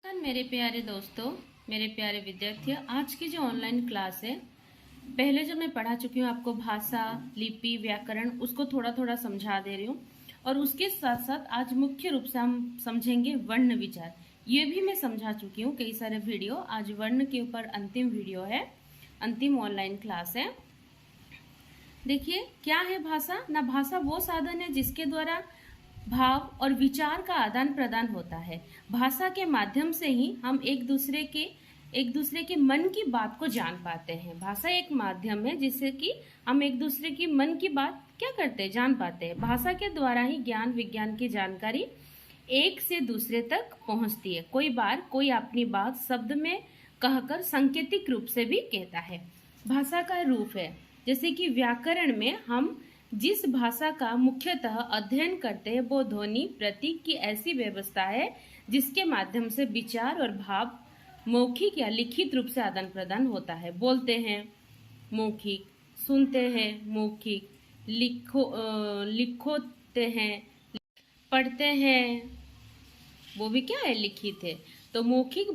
मेरे प्यारे दोस्तों, मेरे प्यारे विद्यार्थियों, आज की जो ऑनलाइन क्लास है, पहले जो मैं पढ़ा चुकी हूँ आपको भाषा, लिपि, व्याकरण, उसको थोड़ा थोड़ा समझा दे रही हूँ। और उसके साथ साथ आज मुख्य रूप से हम समझेंगे वर्ण विचार। ये भी मैं समझा चुकी हूँ कई सारे वीडियो। आज वर्ण के ऊपर अंतिम वीडियो है, अंतिम ऑनलाइन क्लास है। देखिए क्या है भाषा ना। भाषा वो साधन है जिसके द्वारा भाव और विचार का आदान प्रदान होता है। भाषा के माध्यम से ही हम एक दूसरे के मन की बात को जान पाते हैं। भाषा एक माध्यम है जिससे कि हम एक दूसरे की मन की बात क्या करते हैं, जान पाते हैं। भाषा के द्वारा ही ज्ञान विज्ञान की जानकारी एक से दूसरे तक पहुंचती है। कोई बार कोई अपनी बात शब्द में कहकर सांकेतिक रूप से भी कहता है। भाषा का रूप है, जैसे कि व्याकरण में हम जिस भाषा का मुख्यतः अध्ययन करते हैं वो ध्वनि प्रतीक की ऐसी व्यवस्था है जिसके माध्यम से विचार और भाव मौखिक या लिखित रूप से आदान प्रदान होता है। बोलते हैं मौखिक, सुनते हैं मौखिक, लिखोते हैं, पढ़ते हैं, वो भी क्या है, लिखित है। तो मौखिक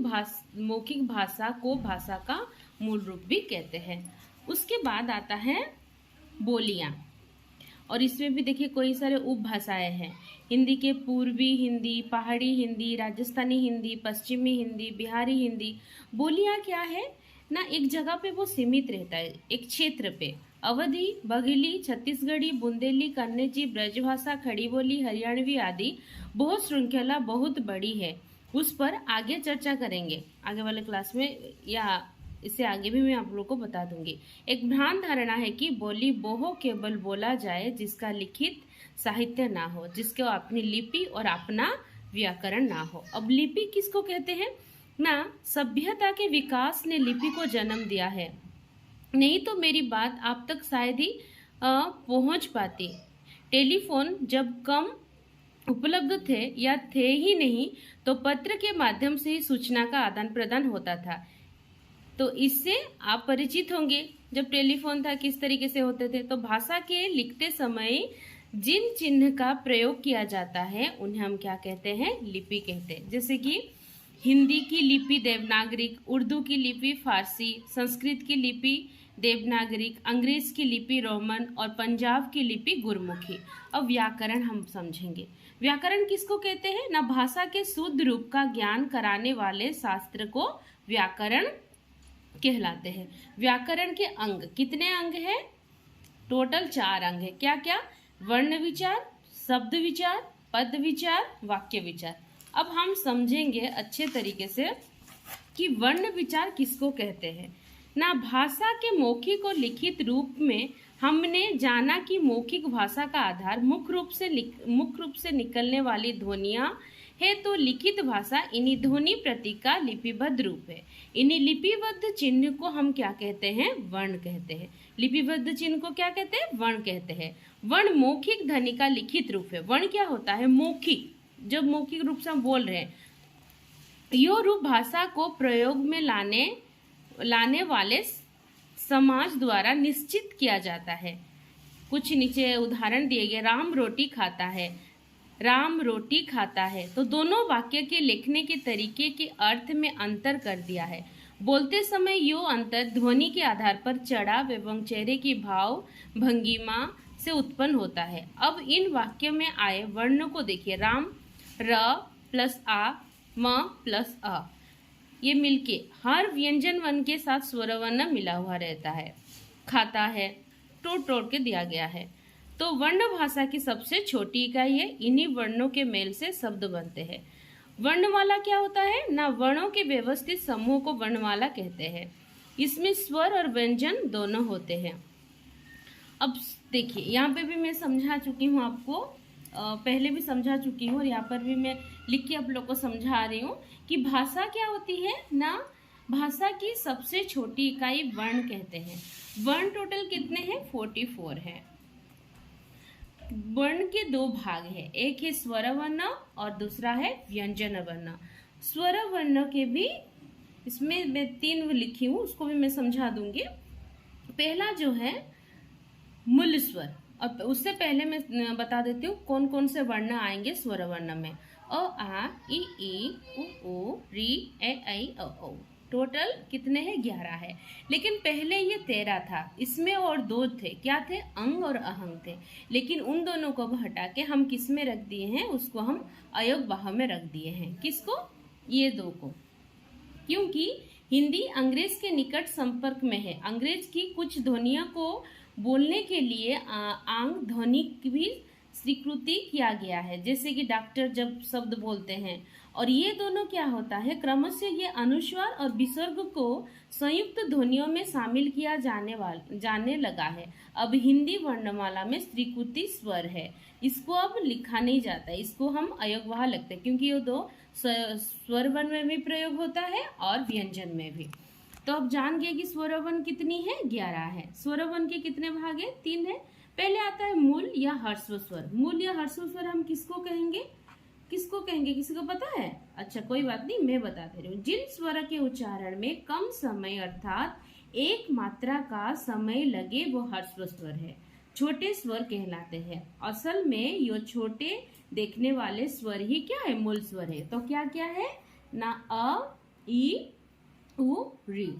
भाषा को भाषा का मूल रूप भी कहते हैं। उसके बाद आता है बोलियां, और इसमें भी देखिए कई सारे उपभाषाएं हैं। हिंदी के पूर्वी हिंदी, पहाड़ी हिंदी, राजस्थानी हिंदी, पश्चिमी हिंदी, बिहारी हिंदी। बोलियां क्या है ना, एक जगह पे वो सीमित रहता है, एक क्षेत्र पे। अवधी, बघेली, छत्तीसगढ़ी, बुंदेली, कन्नौजी, ब्रजभाषा, खड़ी बोली, हरियाणवी आदि बहुत श्रृंखला बहुत बड़ी है। उस पर आगे चर्चा करेंगे आगे वाले क्लास में, या इससे आगे भी मैं आप लोगों को बता दूंगी। एक भ्रांत धारणा है कि बोली वो केवल बोला जाए जिसका लिखित साहित्य ना हो, जिसके अपनी लिपि और अपना व्याकरण ना हो। अब लिपि किसको कहते हैं ना, सभ्यता के विकास ने लिपि को जन्म दिया है, नहीं तो मेरी बात आप तक शायद ही पहुंच पाती। टेलीफोन जब कम उपलब्ध थे या थे ही नहीं, तो पत्र के माध्यम से ही सूचना का आदान प्रदान होता था। तो इससे आप परिचित होंगे, जब टेलीफोन था किस तरीके से होते थे। तो भाषा के लिखते समय जिन चिन्ह का प्रयोग किया जाता है उन्हें हम क्या कहते हैं, लिपि कहते हैं। जैसे कि हिंदी की लिपि देवनागरिक, उर्दू की लिपि फारसी, संस्कृत की लिपि देवनागरिक, अंग्रेज की लिपि रोमन और पंजाब की लिपि गुरमुखी। अब व्याकरण हम समझेंगे। व्याकरण किसको कहते हैं ना, भाषा के शुद्ध रूप का ज्ञान कराने वाले शास्त्र को व्याकरण कहलाते हैं। व्याकरण के अंग कितने अंग हैं, टोटल 4 अंग है। क्या क्या, वर्ण विचार, शब्द विचार, पद विचार, वाक्य विचार। अब हम समझेंगे अच्छे तरीके से कि वर्ण विचार किसको कहते हैं ना। भाषा के मौखिक और लिखित रूप में हमने जाना कि मौखिक भाषा का आधार मुख्य रूप से निकलने वाली ध्वनियां है, तो लिखित भाषा इन्हीं ध्वनि प्रतीक का लिपिबद्ध रूप है। इन्हीं लिपिबद्ध चिन्ह को हम क्या कहते हैं, वर्ण कहते हैं। लिपिबद्ध चिन्ह को क्या कहते हैं, वर्ण कहते हैं। वर्ण मौखिक ध्वनि का लिखित रूप है। वर्ण क्या होता है, मौखिक, जब मौखिक रूप से हम बोल रहे हैं, यो रूप भाषा को प्रयोग में लाने वाले समाज द्वारा निश्चित किया जाता है। कुछ नीचे उदाहरण दिए गए। राम रोटी खाता है, राम रोटी खाता है। तो दोनों वाक्य के लिखने के तरीके के अर्थ में अंतर कर दिया है। बोलते समय यो अंतर ध्वनि के आधार पर चढ़ाव एवं चेहरे की भाव भंगिमा से उत्पन्न होता है। अब इन वाक्य में आए वर्णों को देखिए। राम, र प्लस आ, म प्लस अ, ये मिलके हर व्यंजन वर्ण के साथ स्वर वर्ण मिला हुआ रहता है। खाता है तोड़ के दिया गया है। तो वर्ण भाषा की सबसे छोटी इकाई है। इन्हीं वर्णों के मेल से शब्द बनते हैं। वर्णमाला क्या होता है ना, वर्णों के व्यवस्थित समूह को वर्णमाला कहते हैं। इसमें स्वर और व्यंजन दोनों होते हैं। अब देखिए यहाँ पे भी मैं समझा चुकी हूँ आपको, पहले भी समझा चुकी हूँ, और यहाँ पर भी मैं लिख के आप लोग को समझा रही हूँ कि भाषा क्या होती है ना। भाषा की सबसे छोटी इकाई वर्ण कहते हैं। वर्ण टोटल कितने हैं, 44 है। वर्ण के 2 भाग है, एक है स्वर वर्ण और दूसरा है व्यंजन वर्ण। स्वर वर्ण के भी इसमें मैं 3 लिखी हूँ, उसको भी मैं समझा दूंगी। पहला जो है मूल स्वर, और उससे पहले मैं बता देती हूँ कौन कौन से वर्ण आएंगे स्वर वर्ण में। अ आ ई उ री ए ऐ ओ। टोटल कितने हैं? 11 है। लेकिन पहले ये 13 था, इसमें और दो थे, क्या थे? अंग और अहंग थे। लेकिन उन दोनों को हटा के हम किस में रख दिए हैं? उसको हम अयोगवाह में रख दिए हैं। किसको? ये दो को। क्योंकि हिंदी अंग्रेज के निकट संपर्क में है। अंग्रेज की कुछ ध्वनियों को बोलने के लिए आंग ध्वनि की भी स्वीकृति किया गया है, जैसे कि डॉक्टर जब शब्द बोलते हैं। और ये दोनों क्या होता है? क्रमशः ये अनुस्वार और विसर्ग को संयुक्त ध्वनियों में शामिल किया जाने लगा है। अब हिंदी वर्णमाला में स्वीकृति स्वर है, इसको अब लिखा नहीं जाता है, इसको हम अयोगवाह लगते हैं, क्योंकि ये दो स्वर वर्ण में भी प्रयोग होता है और व्यंजन में भी। तो अब जान गए कि स्वर वर्ण कितनी है? 11 है। स्वर वर्ण के कितने भाग है? 3 है। पहले आता है मूल या ह्रस्व स्वर। मूल या ह्रस्व स्वर हम किसको कहेंगे? किसको कहेंगे? किसी को पता है? अच्छा, कोई बात नहीं, मैं बता दे रही हूँ। जिन स्वर के उच्चारण में कम समय अर्थात एक मात्रा का समय लगे वो ह्रस्व स्वर है, छोटे स्वर कहलाते हैं। असल में ये छोटे देखने वाले स्वर ही क्या है? मूल स्वर है। तो क्या क्या है ना? अ ई उ री।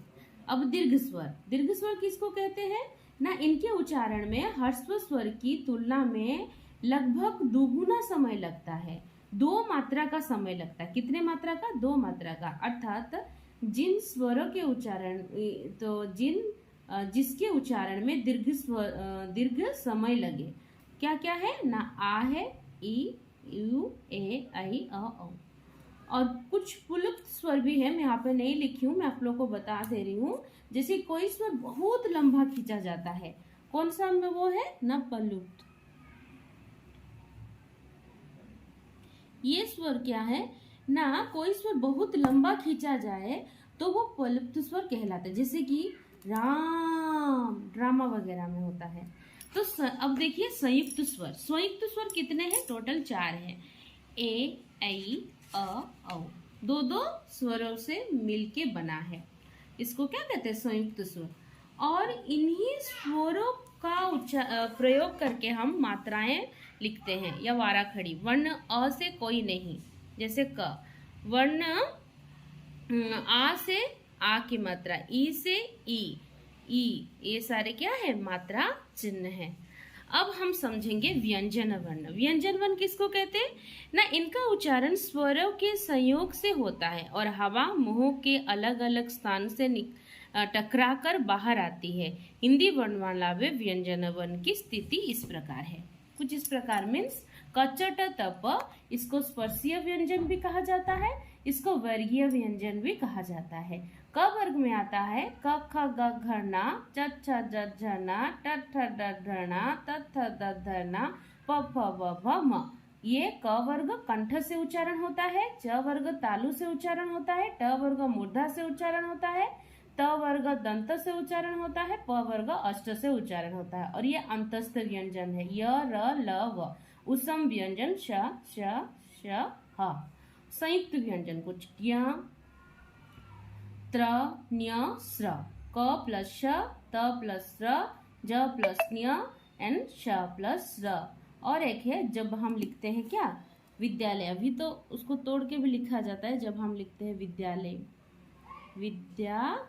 अब दीर्घ स्वर। दीर्घ स्वर किसको कहते हैं ना? इनके उच्चारण में ह्रस्व स्वर की तुलना में लगभग दोगुना समय लगता है, 2 मात्रा का समय लगता है। कितने मात्रा का? 2 मात्रा का। अर्थात जिन स्वरों के उच्चारण जिसके उच्चारण में दीर्घ समय लगे, क्या क्या है ना? आ है, ई यू ए ऐ ओ। और कुछ पुलुप्त स्वर भी है, मैं यहाँ पे नहीं लिखी हूँ, मैं आप लोग को बता दे रही हूँ। जैसे कोई स्वर बहुत लंबा खींचा जाता है, कौन सा में वो है ना? पलुप्त। ये स्वर क्या है ना? कोई स्वर बहुत लंबा खींचा जाए तो वो पलुप्त स्वर कहलाता है, जैसे कि राम, ड्रामा वगैरह में होता है। तो अब देखिए संयुक्त स्वर। संयुक्त स्वर कितने हैं? टोटल 4 हैं। ए ऐ अ औ। दो दो स्वरों से मिलके बना है, इसको क्या कहते हैं? संयुक्त स्वर। और इन्हीं स्वरों का प्रयोग करके हम मात्राएं लिखते हैं या वारा खड़ी। वर्ण अ से कोई नहीं, जैसे क। वर्ण आ से आ की मात्रा, ई से ई, ये सारे क्या है? मात्रा चिन्ह है। अब हम समझेंगे व्यंजन वर्ण। व्यंजन वर्ण किसको कहते हैं ना? इनका उच्चारण स्वरों के संयोग से होता है और हवा मुंह के अलग अलग स्थान से टकराकर बाहर आती है। हिंदी वर्णमाला में व्यंजन वर्ण की स्थिति इस प्रकार है। कुछ इस प्रकार मीन्स कचट तप, इसको स्पर्शीय व्यंजन भी कहा जाता है, इसको वर्गीय व्यंजन भी कहा जाता है। क वर्ग में आता है क ख ग घ न, च छ ज झ न, ट ठ ड ढ न, त थ द ध न, प फ ब भ म। ये क वर्ग कंठ से उच्चारण होता है, च वर्ग तालु से उच्चारण होता है, ट वर्ग मूर्धा से उच्चारण होता है, त वर्ग दंत से उच्चारण होता है, प वर्ग अष्ट से उच्चारण होता है। और ये अंतस्थ व्यंजन है, य र ल व। उसम व्यंजन श श श ह। संयुक्त व्यंजन कुछ ज्ञ त्र न्य स्र, क प्लस श, त प्लस र, ज प्लस न्य एंड श प्लस र। और एक है जब हम लिखते हैं क्या? विद्यालय। अभी तो उसको तोड़ के भी लिखा जाता है जब हम लिखते हैं विद्यालय। विद्यालय,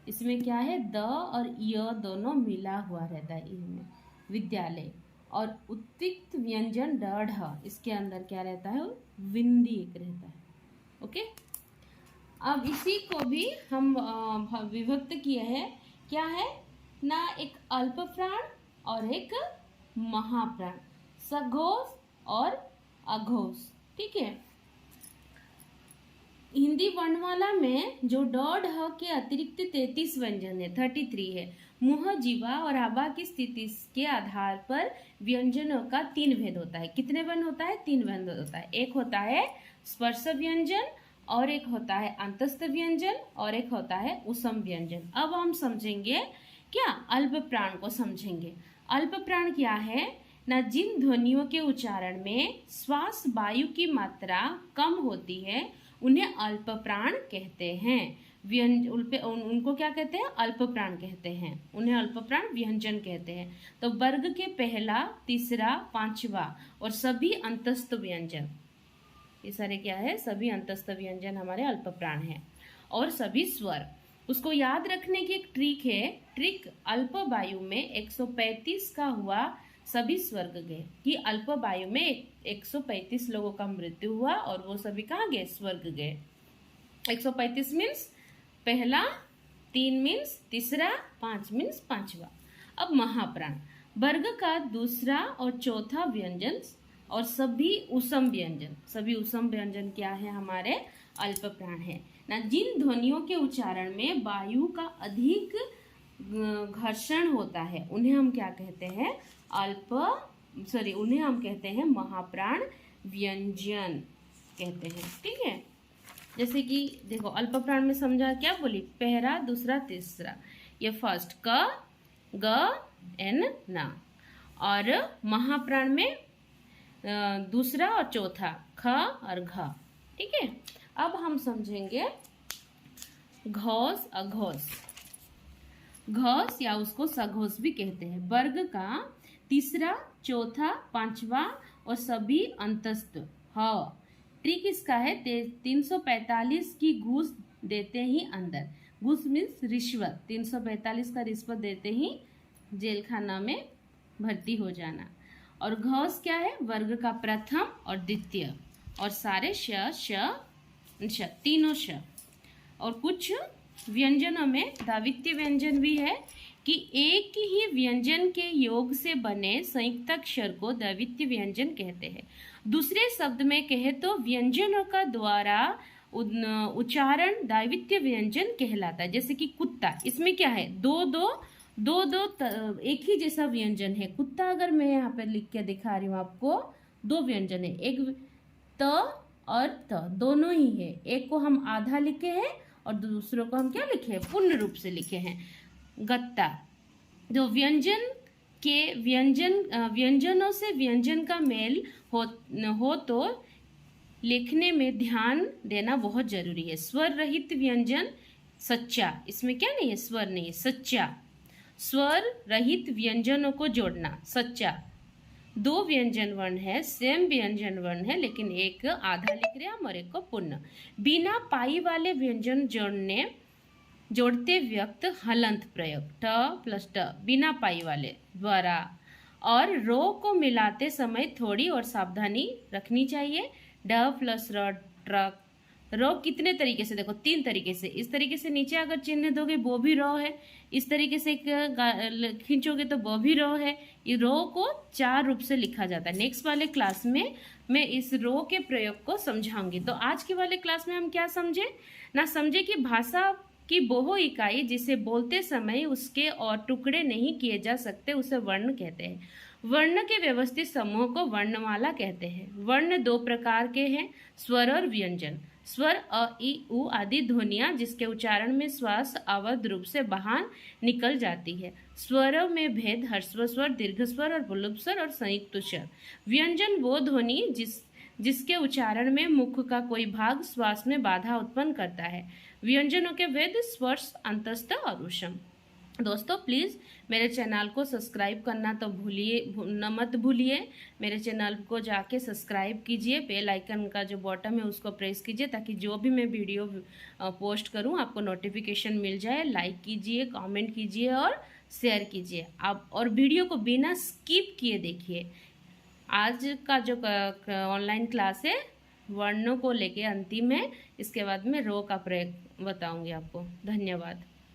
इसमें क्या है? द और य दोनों मिला हुआ रहता है इनमें, विद्यालय। और उत्तिक्त व्यंजन ड ढ, इसके अंदर क्या रहता है? विंदी एक रहता है। ओके, अब इसी को भी हम विभक्त किए हैं। क्या है ना? एक अल्प प्राण और एक महाप्राण, सघोष और अघोष। ठीक है। हिंदी वर्णमाला में जो ड ढ के अतिरिक्त 33 व्यंजन है, 33 है। मुंह, जीवा और आभा की स्थिति के आधार पर व्यंजनों का 3 भेद होता है। कितने वर्ण होता है? 3 वर्ण होता है। एक होता है स्पर्श व्यंजन, और एक होता है अंतस्थ व्यंजन, और एक होता है उसम व्यंजन। अब हम समझेंगे क्या? अल्प प्राण को समझेंगे। अल्प प्राण क्या है ना? जिन ध्वनियों के उच्चारण में श्वास वायु की मात्रा कम होती है उन्हें अल्प प्राण कहते हैं। उनको क्या कहते हैं? अल्प प्राण कहते हैं, उन्हें अल्प प्राण व्यंजन कहते हैं। तो वर्ग के पहला, तीसरा, पांचवा और सभी अंतस्थ व्यंजन, ये सारे क्या है? सभी अंतस्थ व्यंजन हमारे अल्प प्राण हैं। और सभी स्वर, उसको याद रखने की एक ट्रिक है। ट्रिक, अल्प वायु में 135 का हुआ सभी स्वर्ग गए, कि अल्प वायु में 135 लोगों का मृत्यु हुआ और वो सभी कहाँ गए? स्वर्ग गए। 135 मीन्स पहला, 3 मीन्स तीसरा, 5 मीन्स पांचवा। अब महाप्राण, वर्ग का दूसरा और चौथा व्यंजन और सभी उसम व्यंजन, सभी उसम व्यंजन क्या है? हमारे अल्प प्राण है ना। जिन ध्वनियों के उच्चारण में वायु का अधिक घर्षण होता है उन्हें हम क्या कहते हैं? उन्हें हम कहते हैं महाप्राण व्यंजन कहते हैं। ठीक है, जैसे कि देखो अल्प प्राण में समझा, क्या बोली? पहला, दूसरा, तीसरा, ये फर्स्ट, क, ग, एन, ना। और महाप्राण में दूसरा और चौथा, ख और घ। ठीक है, अब हम समझेंगे घोष, अघोष। घोष या उसको सघोष भी कहते हैं। वर्ग का तीसरा, चौथा, पांचवा और सभी अंतस्थ ह। ट्रिक इसका है 345 की घूस देते ही अंदर। घूस मीन्स रिश्वत, 345 का रिश्वत देते ही जेल खाना में भर्ती हो जाना। और घोष क्या है? वर्ग का प्रथम और द्वितीय और सारे श, तीनों श। और कुछ व्यंजनों में द्वितीय व्यंजन भी है कि एक ही व्यंजन के योग से बने संयुक्त अक्षर को द्वितीय व्यंजन कहते हैं। दूसरे शब्द में कहे तो व्यंजनों का द्वारा उच्चारण द्वितीय व्यंजन कहलाता है। जैसे कि कुत्ता, इसमें क्या है? दो एक ही जैसा व्यंजन है। कुत्ता अगर मैं यहाँ पे लिख के दिखा रही हूँ आपको, दो व्यंजन है, एक त और त दोनों ही है। एक को हम आधा लिखे हैं और दूसरों को हम क्या लिखे हैं? पूर्ण रूप से लिखे हैं। गत्ता, जो व्यंजनों से व्यंजन का मेल हो तो लिखने में ध्यान देना बहुत जरूरी है। स्वर रहित व्यंजन सच्चा, इसमें क्या नहीं है? स्वर नहीं है, सच्चा। स्वर रहित व्यंजनों को जोड़ना, सच्चा। दो व्यंजन वर्ण है, सेम व्यंजन वर्ण है, लेकिन एक आधा लिख रहे हैं और एक को पूर्ण। बिना पाई वाले व्यंजन जोड़ते व्यक्त हलंत प्रयोग, ट प्लस ट, बिना पाई वाले द्वारा। और रो को मिलाते समय थोड़ी और सावधानी रखनी चाहिए। ड प्लस र, ट्रक। रो कितने तरीके से? देखो 3 तरीके से। इस तरीके से नीचे अगर चिन्ह दोगे वो भी रो है, इस तरीके से खींचोगे तो वो भी रो है। ये रो को 4 रूप से लिखा जाता है। नेक्स्ट वाले क्लास में मैं इस रो के प्रयोग को समझाऊंगी। तो आज के वाले क्लास में हम क्या समझे ना? समझे कि भाषा की बहु इकाई जिसे बोलते समय उसके और टुकड़े नहीं किए जा सकते उसे वर्ण कहते हैं। वर्ण के व्यवस्थित समूह को वर्णमाला कहते हैं। वर्ण 2 प्रकार के हैं, स्वर और व्यंजन। स्वर अ, इ, उ आदि ध्वनियां जिसके उच्चारण में श्वास अवध रूप से बाहर निकल जाती है। स्वरों में भेद ह्रस्व स्वर, दीर्घ स्वर और पुल्लिंग स्वर और संयुक्त स्वर। व्यंजन वो ध्वनि जिसके उच्चारण में मुख का कोई भाग श्वास में बाधा उत्पन्न करता है। व्यंजनों के भेद स्पर्श, अंतस्थ और ऊष्म। दोस्तों प्लीज़ मेरे चैनल को सब्सक्राइब करना तो मत भूलिए। मेरे चैनल को जाके सब्सक्राइब कीजिए, बेल आइकन का जो बटन है उसको प्रेस कीजिए ताकि जो भी मैं वीडियो पोस्ट करूं आपको नोटिफिकेशन मिल जाए। लाइक कीजिए, कमेंट कीजिए और शेयर कीजिए। आप और वीडियो को बिना स्किप किए देखिए। आज का जो ऑनलाइन क्लास है वर्णों को लेके अंतिम है, इसके बाद में रो का प्रयोग बताऊंगी आपको। धन्यवाद।